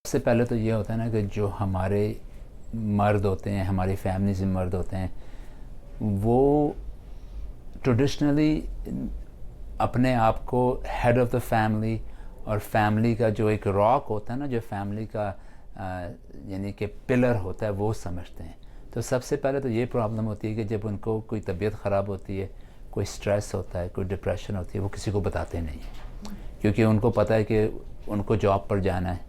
سب سے پہلے تو یہ ہوتا ہے نا کہ جو ہمارے مرد ہوتے ہیں، ہماری فیملیز میں مرد ہوتے ہیں، وہ ٹریڈیشنلی اپنے آپ کو ہیڈ آف دا فیملی اور فیملی کا جو ایک راک ہوتا ہے نا، جو فیملی کا یعنی کہ پلر ہوتا ہے، وہ سمجھتے ہیں. تو سب سے پہلے تو یہ پرابلم ہوتی ہے کہ جب ان کو کوئی طبیعت خراب ہوتی ہے، کوئی سٹریس ہوتا ہے، کوئی ڈپریشن ہوتی ہے، وہ کسی کو بتاتے نہیں ہیں، کیونکہ ان کو پتہ ہے کہ ان کو جاب پر جانا ہے.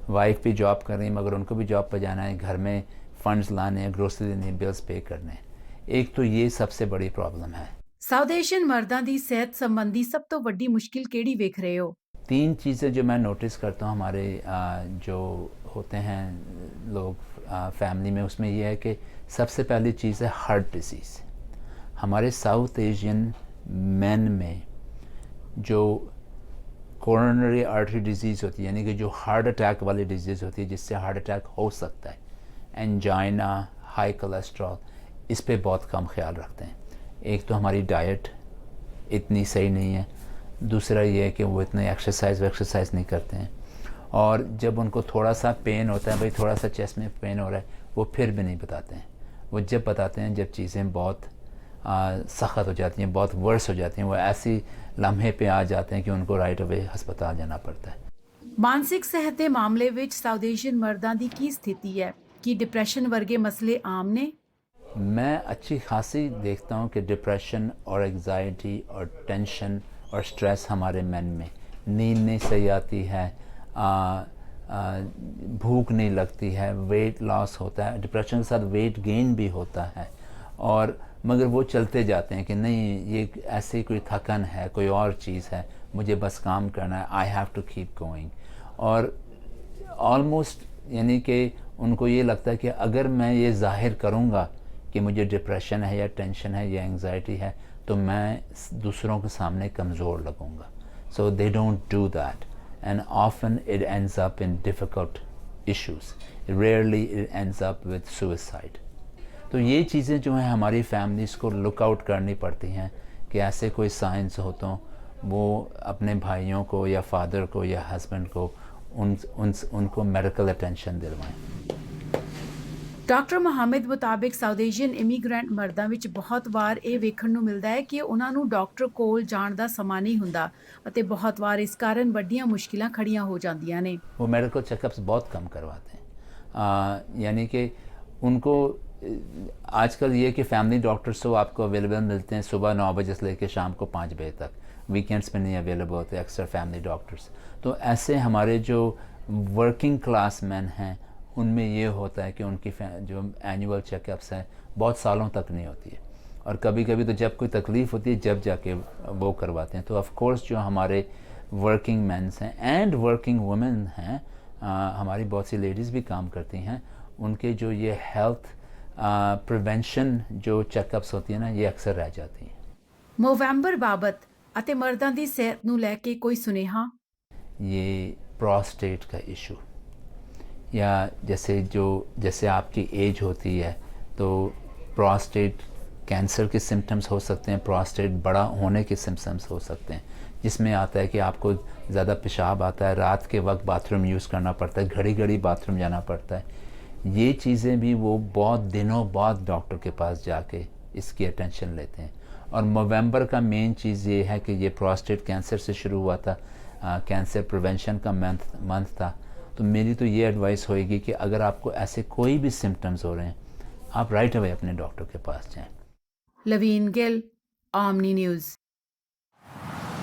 وائف بھی جاب کر رہی ہیں مگر ان کو بھی جاب پہ جانا ہے، گھر میں فنڈز لانے ہیں، گروسری دینی ہے، بلز پے کرنے ہیں. ایک تو یہ سب سے بڑی پرابلم ہے. ਸਾਊਥ ਏਸ਼ੀਅਨ ਮਰਦਾਂ ਦੀ ਸਿਹਤ ਸੰਬੰਧੀ ਸਭ ਤੋਂ ਵੱਡੀ ਮੁਸ਼ਕਿਲ ਕਿਹੜੀ ਵੇਖ ਰਹੇ ਹੋ؟ 3 چیزیں جو میں نوٹس کرتا ہوں ہمارے جو ہوتے ہیں لوگ فیملی میں، اس میں یہ ہے کہ سب سے پہلی چیز ہے ہارٹ ڈیزیز. ہمارے ساؤتھ ایشین مین میں جو کورونری آرٹری ڈیزیز ہوتی ہے، یعنی کہ جو ہارٹ اٹیک والی ڈیزیز ہوتی ہے جس سے ہارٹ اٹیک ہو سکتا ہے، انجائنا، ہائی کولیسٹرول، اس پہ بہت کم خیال رکھتے ہیں. ایک تو ہماری ڈائٹ اتنی صحیح نہیں ہے، دوسرا یہ ہے کہ وہ اتنے ایکسرسائز نہیں کرتے ہیں، اور جب ان کو تھوڑا سا پین ہوتا ہے، بھئی تھوڑا سا چیسٹ میں پین ہو رہا ہے، وہ پھر بھی نہیں بتاتے ہیں. وہ جب بتاتے ہیں جب چیزیں بہت سخت ہو جاتی ہیں، بہت ورس ہو جاتی ہیں، وہ ایسی لمحے پہ آ جاتے ہیں کہ ان کو رائٹ اوے ہسپتال جانا پڑتا ہے. ਮਾਨਸਿਕ ਸਿਹਤ ਦੇ ਮਾਮਲੇ ਵਿੱਚ ਸਾਊਥ ਏਸ਼ੀਅਨ ਮਰਦਾਂ ਦੀ ਕੀ ਸਥਿਤੀ ਹੈ؟ ਕੀ ਡਿਪਰੈਸ਼ਨ ਵਰਗੇ ਮਸਲੇ ਆਮ ਨੇ؟ میں اچھی خاصی دیکھتا ہوں کہ ڈپریشن اور ایگزائٹی اور ٹینشن اور سٹریس ہمارے مین میں، نیند نہیں صحیح آتی ہے، بھوک نہیں لگتی ہے، ویٹ لاس ہوتا ہے، ڈپریشن کے ساتھ ویٹ گین بھی ہوتا ہے، اور مگر وہ چلتے جاتے ہیں کہ نہیں یہ ایسی کوئی تھکن ہے، کوئی اور چیز ہے، مجھے بس کام کرنا ہے، I have to keep going. اور آلموسٹ یعنی کہ ان کو یہ لگتا ہے کہ اگر میں یہ ظاہر کروں گا کہ مجھے ڈپریشن ہے یا ٹینشن ہے یا انگزائٹی ہے تو میں دوسروں کے سامنے کمزور لگوں گا. So they don't do that and often it ends up in difficult issues, really it ends up with suicide. تو یہ چیزیں جو ہیں ہماری فیملیز کو لک آؤٹ کرنی پڑتی ہیں کہ ایسے کوئی سائنس ہو تو وہ اپنے بھائیوں کو یا فادر کو یا ہسبینڈ کو ان کو میڈیکل اٹینشن دلوائیں. ਡਾਕਟਰ ਮੁਹੰਮਦ ਮੁਤਾਬਿਕ ਸਾਊਥ ਏਸ਼ੀਅਨ ਇਮੀਗ੍ਰੈਂਟ ਮਰਦਾਂ ਵਿੱਚ ਬਹੁਤ ਵਾਰ ਇਹ ਵੇਖਣ ਨੂੰ ਮਿਲਦਾ ਹੈ ਕਿ ਉਹਨਾਂ ਨੂੰ ਡਾਕਟਰ ਕੋਲ ਜਾਣ ਦਾ ਸਮਾਂ ਨਹੀਂ ਹੁੰਦਾ ਅਤੇ ਬਹੁਤ ਵਾਰ ਇਸ ਕਾਰਨ ਵੱਡੀਆਂ ਮੁਸ਼ਕਿਲਾਂ ਖੜੀਆਂ ਹੋ ਜਾਂਦੀਆਂ ਨੇ. وہ میڈیکل چیک اپس بہت کم کرواتے ہیں، یعنی کہ ان کو آج کل یہ کہ فیملی ڈاکٹرس تو آپ کو اویلیبل ملتے ہیں صبح 9 بجے سے لے کے شام کو 5 بجے تک، ویکینڈس میں نہیں اویلیبل ہوتے اکثر فیملی ڈاکٹرس. تو ایسے ہمارے جو ورکنگ کلاس مین ہیں ان میں یہ ہوتا ہے کہ ان کی جو اینول چیک اپس ہیں بہت سالوں تک نہیں ہوتی ہے، اور کبھی کبھی تو جب کوئی تکلیف ہوتی ہے جب جا کے وہ کرواتے ہیں. تو آف کورس جو ہمارے ورکنگ مینس ہیں اینڈ ورکنگ وومن ہیں، ہماری بہت سی لیڈیز بھی کام کرتی ہیں، ان کے جو یہ ہیلتھ پریونشن جو چیک اپس ہوتی ہیں نا یہ اکثر رہ جاتی ہیں. ਨਵੰਬਰ ਬਾਬਤ ਅਤੇ ਮਰਦਾਂ ਦੀ ਸਿਹਤ ਨੂੰ ਲੈ ਕੇ ਕੋਈ ਸੁਨੇਹਾ؟ یہ پراسٹیٹ کا ایشو، یا جیسے آپ کی ایج ہوتی ہے تو پراسٹیٹ کینسر کے سمٹمز ہو سکتے ہیں، پراسٹیٹ بڑا ہونے کے سمٹمز ہو سکتے ہیں، جس میں آتا ہے کہ آپ کو زیادہ پیشاب آتا ہے، رات کے وقت باتھ روم یوز کرنا پڑتا ہے، گھڑی گھڑی باتھ روم جانا پڑتا ہے. یہ چیزیں بھی وہ بہت دنوں بعد ڈاکٹر کے پاس جا کے اس کی اٹینشن لیتے ہیں. اور نومبر کا مین چیز یہ ہے کہ یہ پراسٹیٹ کینسر سے شروع ہوا تھا، کینسر پریونشن کا منتھ تھا. تو میری تو یہ ایڈوائس ہوئے گی کہ اگر آپ کو ایسے کوئی بھی سمٹمز ہو رہے ہیں آپ رائٹ اوے اپنے ڈاکٹر کے پاس جائیں. لوین گل، اومنی نیوز.